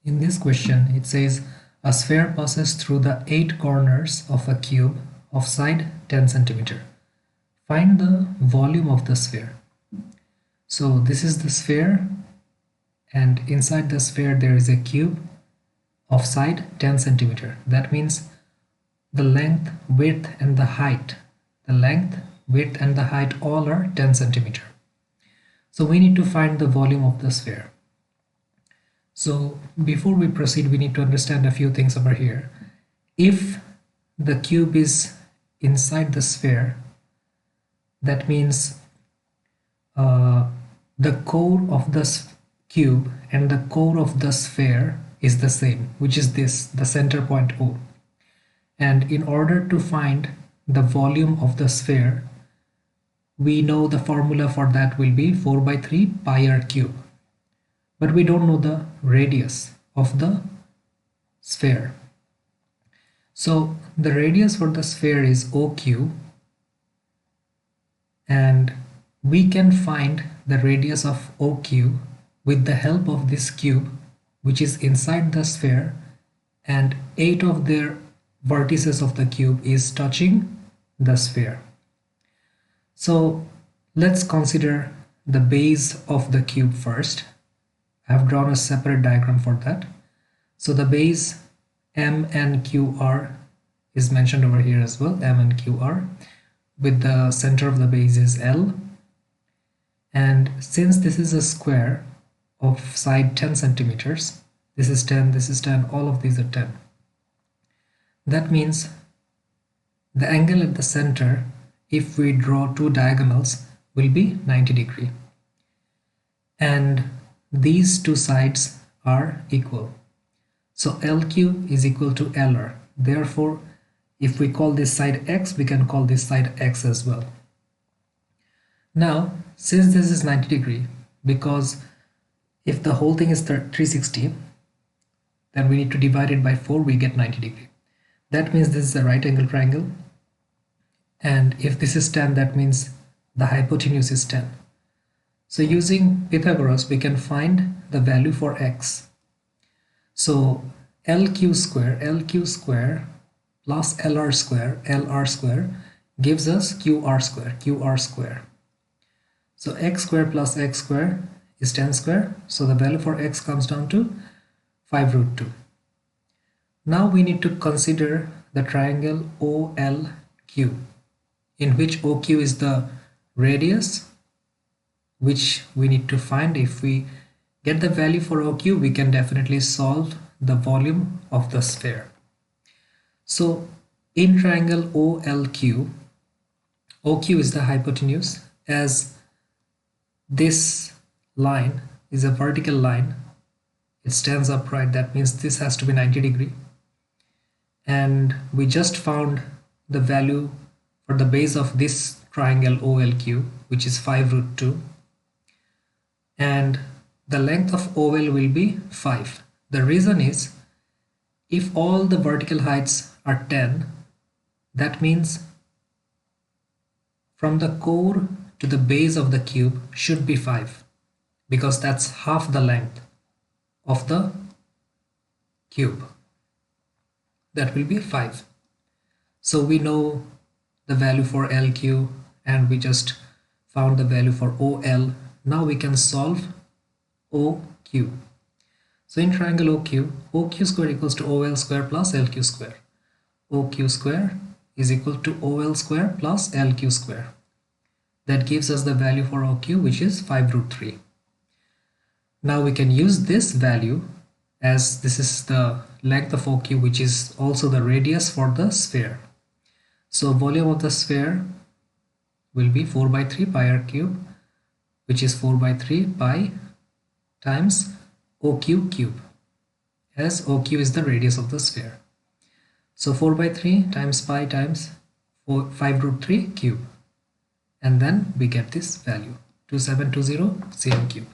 In this question, it says a sphere passes through the 8 corners of a cube of side 10 centimeter. Find the volume of the sphere. So this is the sphere, and inside the sphere there is a cube of side 10 centimeter. That means the length, width and the height. The length, width and the height all are 10 centimeter. So we need to find the volume of the sphere. So before we proceed, we need to understand a few things over here. If the cube is inside the sphere, that means the core of the cube and the core of the sphere is the same, which is this, the center point O. And in order to find the volume of the sphere, we know the formula for that will be 4 by 3 pi r cube. But we don't know the radius of the sphere. So the radius for the sphere is OQ, and we can find the radius of OQ with the help of this cube, which is inside the sphere, and 8 of their vertices of the cube is touching the sphere. So let's consider the base of the cube first. I have drawn a separate diagram for that. So the base M and QR is mentioned over here as well, M and QR, with the center of the base is L. And since this is a square of side 10 centimeters, this is 10, this is 10, all of these are 10. That means the angle at the center, if we draw two diagonals, will be 90 degree. And these two sides are equal. So LQ is equal to LR. Therefore, if we call this side X, we can call this side X as well. Now, since this is 90 degree, because if the whole thing is 360, then we need to divide it by 4, we get 90 degree. That means this is a right angle triangle. And if this is 10, that means the hypotenuse is 10. So using Pythagoras, we can find the value for x. So LQ square plus LR square gives us QR square. So x square plus x square is 10 square. So the value for x comes down to 5 root 2. Now we need to consider the triangle OLQ, in which OQ is the radius, which we need to find. If we get the value for OQ, we can definitely solve the volume of the sphere. So in triangle OLQ, OQ is the hypotenuse. As this line is a vertical line, it stands upright, that means this has to be 90 degree. And we just found the value for the base of this triangle OLQ, which is 5 root 2. And the length of OL will be 5. The reason is, if all the vertical heights are 10, that means from the core to the base of the cube should be 5, because that's half the length of the cube. That will be 5. So we know the value for LQ, and we just found the value for OL. Now we can solve OQ. So in triangle OQ square equals to OL square plus LQ square. OQ square is equal to OL square plus LQ square. That gives us the value for OQ, which is 5 root 3. Now we can use this value, as this is the length of OQ, which is also the radius for the sphere. So volume of the sphere will be 4 by 3 pi r cube, which is 4 by 3 pi times OQ cube, as OQ is the radius of the sphere. So 4 by 3 times pi times 5 root 3 cube, and then we get this value 2720 cm cube.